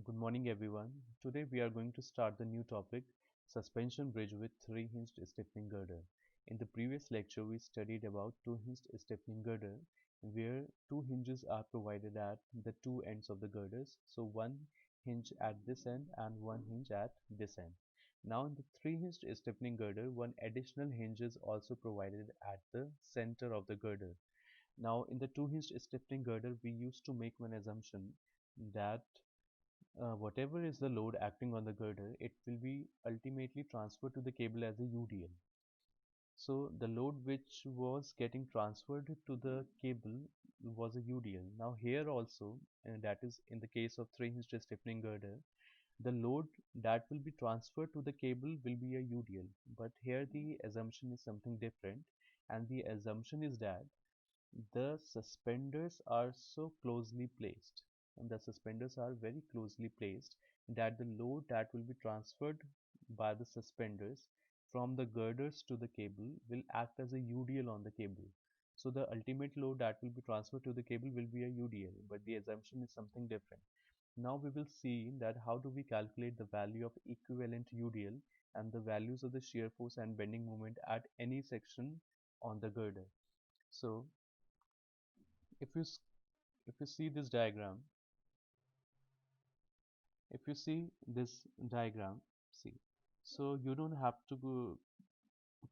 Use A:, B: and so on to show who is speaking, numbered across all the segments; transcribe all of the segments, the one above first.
A: Good morning, everyone. Today we are going to start the new topic, suspension bridge with three-hinged stiffening girder. In the previous lecture, we studied about two-hinged stiffening girder, where two hinges are provided at the two ends of the girders. So one hinge at this end and one hinge at this end. Now in the three-hinged stiffening girder, one additional hinge is also provided at the center of the girder. Now in the two-hinged stiffening girder, we used to make one assumption that whatever is the load acting on the girder, it will be ultimately transferred to the cable as a UDL. So the load which was getting transferred to the cable was a UDL. Now here also, that is in the case of three-hinged stiffening girder, the load that will be transferred to the cable will be a UDL. But here the assumption is something different, and the assumption is that the suspenders are so closely placed, and the suspenders are very closely placed that the load that will be transferred by the suspenders from the girders to the cable will act as a UDL on the cable. So the ultimate load that will be transferred to the cable will be a UDL, but the assumption is something different. Now we will see that how do we calculate the value of equivalent UDL and the values of the shear force and bending moment at any section on the girder. So if you if you see this diagram, if you see this diagram, see, so you don't have to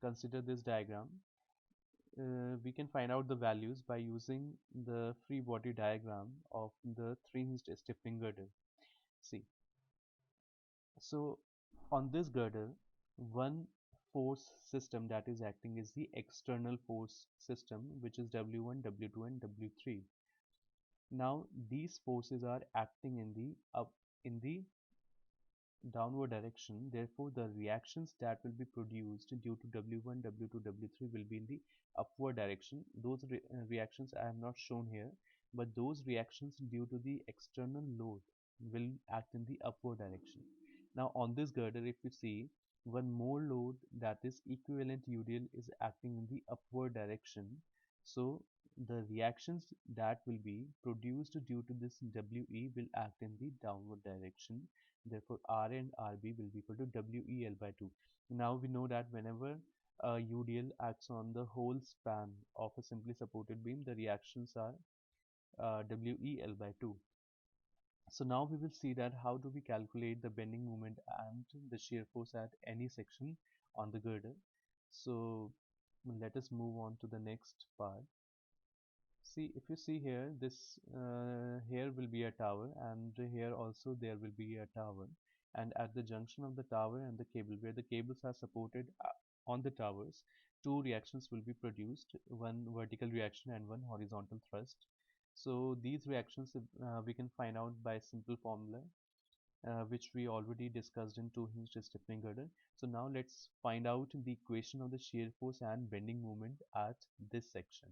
A: consider this diagram. We can find out the values by using the free body diagram of the three-hinged stiffening girder. See, so on this girder, one force system that is acting is the external force system, which is W1, W2 and W3. Now these forces are acting in the downward direction. Therefore, the reactions that will be produced due to W1, W2, W3 will be in the upward direction. Those reactions I have not shown here, but those reactions due to the external load will act in the upward direction. Now, on this girder, if you see, one more load, that is equivalent UDL, is acting in the upward direction. So, the reactions that will be produced due to this WE will act in the downward direction. Therefore, R and RB will be equal to WEL by 2. Now we know that whenever UDL acts on the whole span of a simply supported beam, the reactions are WEL by 2. So now we will see that how do we calculate the bending moment and the shear force at any section on the girder. So let us move on to the next part. See, if you see here, this here will be a tower, and here also there will be a tower, and at the junction of the tower and the cable, where the cables are supported on the towers, two reactions will be produced, one vertical reaction and one horizontal thrust. So these reactions we can find out by a simple formula, which we already discussed in two-hinged stiffening girder. So now let's find out the equation of the shear force and bending moment at this section.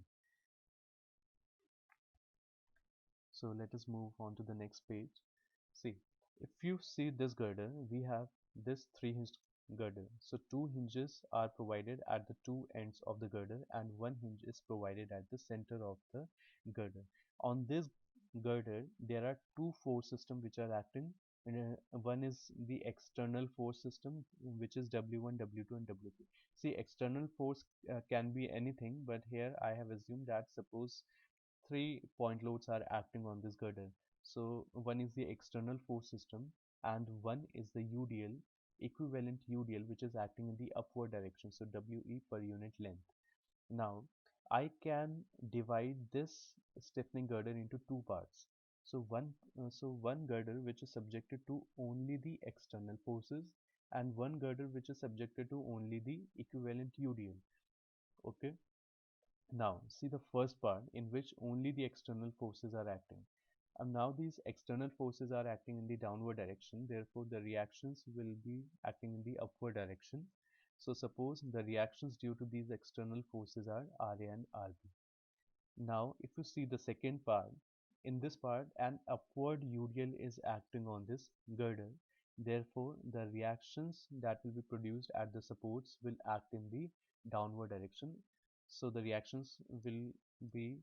A: So let us move on to the next page. See, if you see this girder, we have this three-hinged girder. So two hinges are provided at the two ends of the girder and one hinge is provided at the center of the girder. On this girder, there are two force systems which are acting. One is the external force system, which is W1, W2 and W3. See, external force can be anything, but here I have assumed that suppose 3 point loads are acting on this girder. So one is the external force system and one is the UDL, equivalent UDL, which is acting in the upward direction. So WE per unit length. Now I can divide this stiffening girder into two parts. So one girder which is subjected to only the external forces and one girder which is subjected to only the equivalent UDL. Okay. Now, see the first part in which only the external forces are acting. And now these external forces are acting in the downward direction, therefore the reactions will be acting in the upward direction. So suppose the reactions due to these external forces are RA and RB. Now, if you see the second part, in this part an upward UDL is acting on this girder. Therefore, the reactions that will be produced at the supports will act in the downward direction. So the reactions will be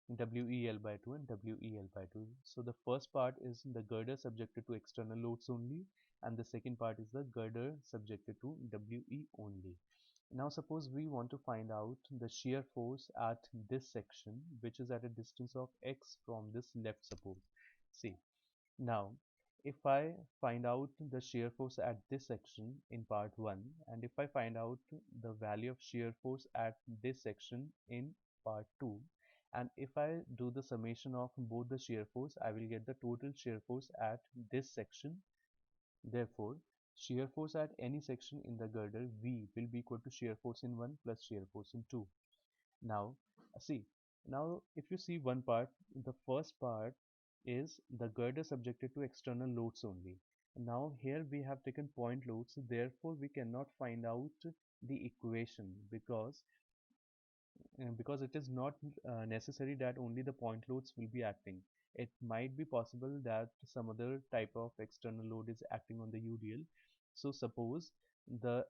A: WEL by 2 and WEL by 2. So the first part is the girder subjected to external loads only, and the second part is the girder subjected to WE only. Now suppose we want to find out the shear force at this section, which is at a distance of x from this left support. See, now if I find out the shear force at this section in part 1, and if I find out the value of shear force at this section in part 2, and if I do the summation of both the shear force, I will get the total shear force at this section. Therefore, shear force at any section in the girder V will be equal to shear force in 1 plus shear force in 2. Now, see, now if you see one part, the first part is the girder subjected to external loads only. Now here we have taken point loads, therefore we cannot find out the equation because it is not necessary that only the point loads will be acting. It might be possible that some other type of external load is acting on the UDL. So suppose the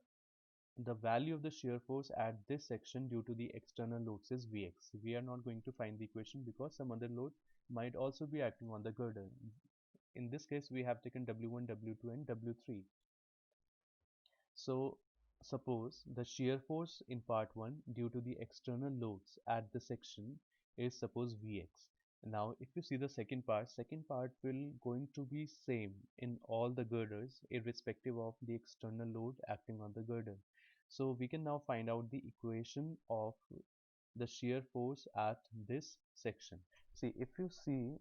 A: the value of the shear force at this section due to the external loads is Vx. We are not going to find the equation because some other load might also be acting on the girder. In this case, we have taken W1, W2 and W3. So suppose the shear force in part 1 due to the external loads at the section is suppose Vx. Now if you see the second part will going to be same in all the girders irrespective of the external load acting on the girder. So we can now find out the equation of the shear force at this section. See, if you see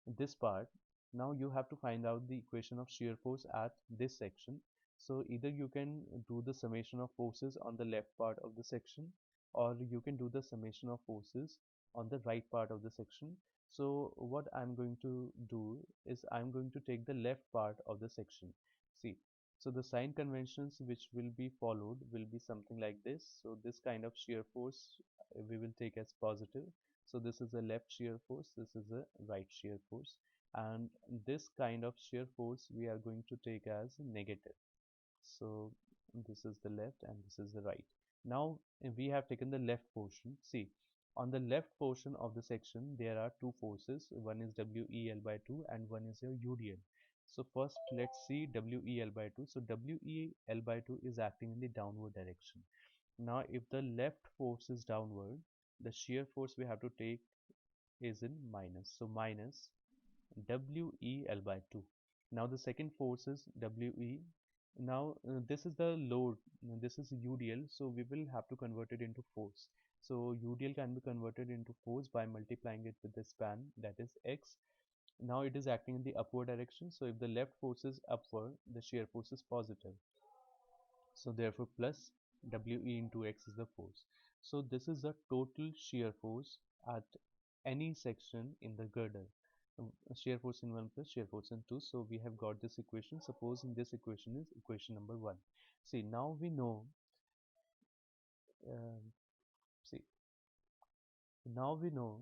A: this part, now you have to find out the equation of shear force at this section. So either you can do the summation of forces on the left part of the section, or you can do the summation of forces on the right part of the section. So what I'm going to do is I'm going to take the left part of the section. See, so the sign conventions which will be followed will be something like this. So this kind of shear force we will take as positive. So this is a left shear force, this is a right shear force, and this kind of shear force we are going to take as negative. So this is the left and this is the right. Now we have taken the left portion. See, on the left portion of the section there are two forces, one is WEL by 2 and one is your UDL. So first let's see WEL by 2. So WEL by 2 is acting in the downward direction. Now if the left force is downward, the shear force we have to take is in minus. So minus WEL by 2. Now the second force is WE. Now this is the load, this is UDL, so we will have to convert it into force. So UDL can be converted into force by multiplying it with the span, that is X. Now it is acting in the upward direction, so if the left force is upward, the shear force is positive. So therefore plus WE into X is the force. So this is the total shear force at any section in the girder. Shear force in 1 plus shear force in 2. So we have got this equation. Suppose in this equation is equation number 1. See, now we know, uh, see, now we know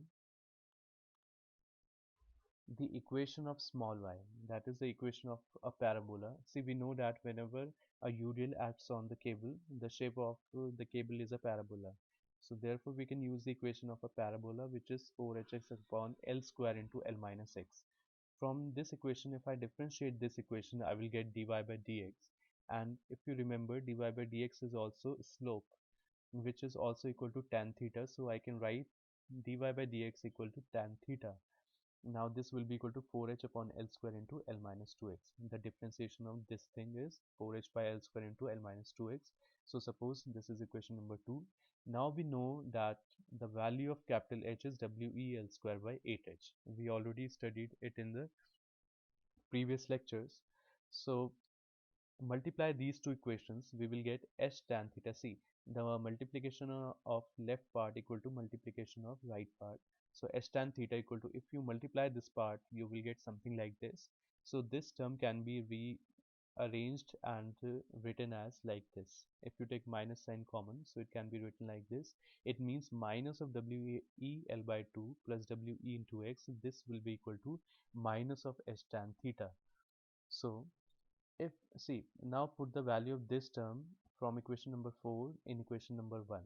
A: the equation of small y, that is the equation of a parabola. See, we know that whenever a UDL acts on the cable, the shape of the cable is a parabola. So therefore we can use the equation of a parabola, which is 4hx upon L square into L minus x. From this equation, if I differentiate this equation, I will get dy by dx. And if you remember, dy by dx is also slope, which is also equal to tan theta. So I can write dy by dx equal to tan theta. Now this will be equal to 4h upon L square into L minus 2x. The differentiation of this thing is 4h by L square into L minus 2x. So suppose this is equation number 2. Now we know that the value of capital H is WEL square by 8h. We already studied it in the previous lectures. So multiply these two equations, we will get H tan theta. C. The multiplication of left part equal to multiplication of right part. So H tan theta equal to, if you multiply this part, you will get something like this. So this term can be rearranged and written as like this. If you take minus sign common, so it can be written like this. It means minus of WEL by 2 plus WE into X. This will be equal to minus of H tan theta. So if, see, now put the value of this term from equation number 4 in equation number 1.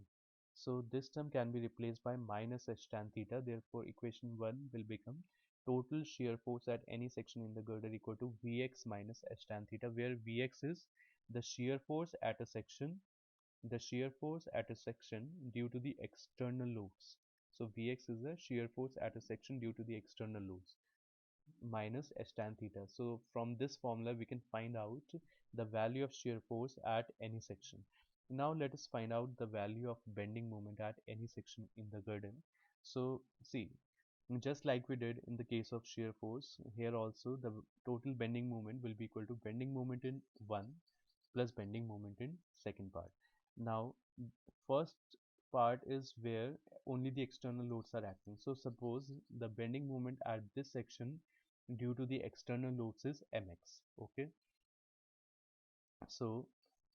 A: So this term can be replaced by minus h tan theta. Therefore, equation 1 will become total shear force at any section in the girder equal to Vx minus h tan theta, where Vx is the shear force at a section, due to the external loads. So Vx is the shear force at a section due to the external loads minus h tan theta. So from this formula we can find out the value of shear force at any section. Now let us find out the value of bending moment at any section in the girder. So see, just like we did in the case of shear force, here also the total bending moment will be equal to bending moment in one plus bending moment in second part. Now first part is where only the external loads are acting. So suppose the bending moment at this section due to the external loads is mx. Okay, so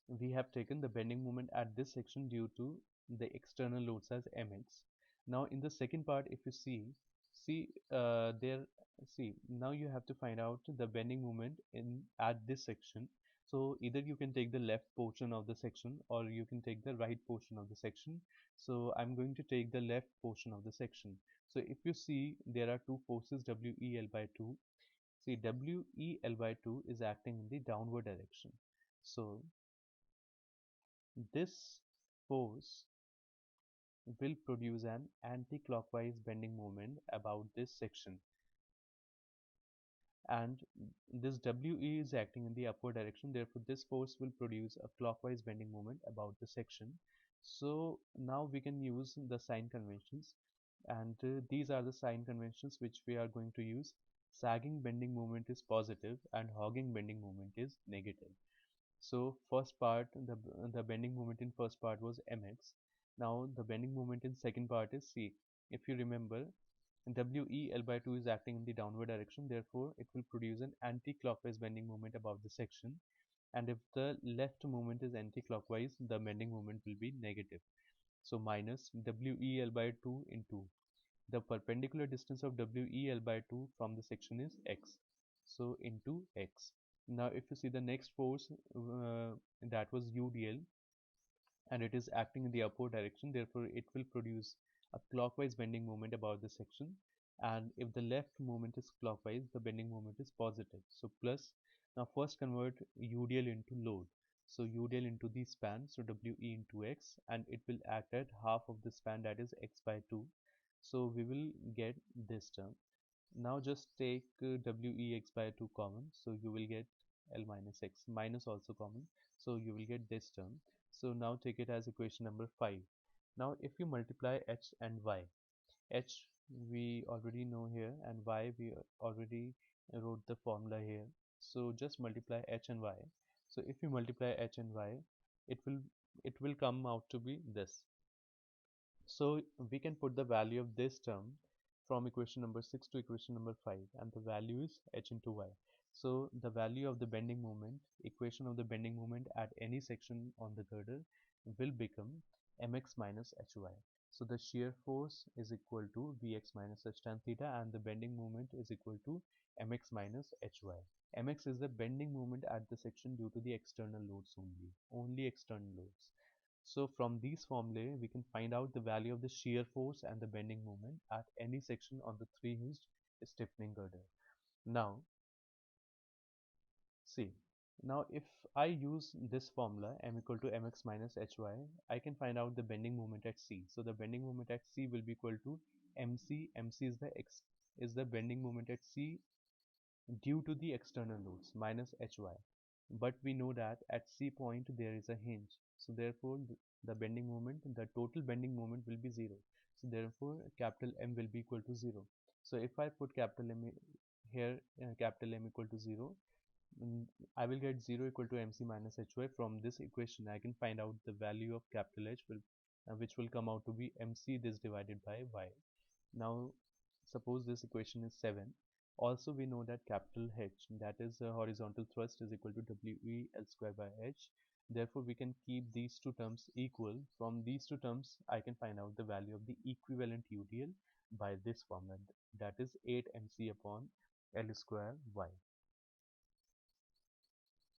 A: we have taken the bending moment at this section due to the external loads as mx. Now in the second part, if you see there, see, now you have to find out the bending moment in at this section. So either you can take the left portion of the section or you can take the right portion of the section. So I'm going to take the left portion of the section. So if you see, there are two forces WEL by 2. See, WEL by 2 is acting in the downward direction. So this force will produce an anti-clockwise bending moment about this section, and this WE is acting in the upward direction. Therefore, this force will produce a clockwise bending moment about the section. So now we can use the sign conventions, and these are the sign conventions which we are going to use. Sagging bending moment is positive and hogging bending moment is negative. So first part, the bending moment in first part was mx. Now the bending moment in second part is c. If you remember, WEL by 2 is acting in the downward direction, therefore it will produce an anti-clockwise bending moment above the section. And if the left moment is anti-clockwise, the bending moment will be negative. So minus WEL by 2 into the perpendicular distance of WEL by 2 from the section is x. So into x. Now if you see the next force, that was UDL, and it is acting in the upward direction, therefore it will produce a clockwise bending moment about the section. And if the left moment is clockwise, the bending moment is positive, so plus. Now first convert UDL into load. So UDL into the span, so WE into x, and it will act at half of the span, that is x by 2. So we will get this term. Now just take WEx by 2 common, so you will get L minus x, minus also common, so you will get this term. So now take it as equation number 5. Now if you multiply h and y, h we already know here and y we already wrote the formula here. So just multiply h and y. So if you multiply h and y, it will come out to be this. So we can put the value of this term from equation number 6 to equation number 5, and the value is h into y. So the value of the bending moment, equation of the bending moment at any section on the girder will become mx minus hy. So the shear force is equal to Vx minus h tan theta, and the bending moment is equal to mx minus hy. Mx is the bending moment at the section due to the external loads only external loads. So from these formulae, we can find out the value of the shear force and the bending moment at any section on the three-hinged stiffening girder. Now, see, now if I use this formula m equal to mx minus hy, I can find out the bending moment at C. So the bending moment at C will be equal to mc. mc is the bending moment at C due to the external loads minus hy. But we know that at C point there is a hinge, so therefore the bending moment, the total bending moment will be 0. So therefore capital M will be equal to 0. So if I put capital M here, capital M equal to 0, I will get 0 equal to mc minus hy. From this equation I can find out the value of capital H which will come out to be mc this divided by y. Now suppose this equation is 7. Also we know that capital H, that is horizontal thrust, is equal to WEL square by H. Therefore we can keep these two terms equal. From these two terms I can find out the value of the equivalent UDL by this formula, that is 8 mc upon L square y.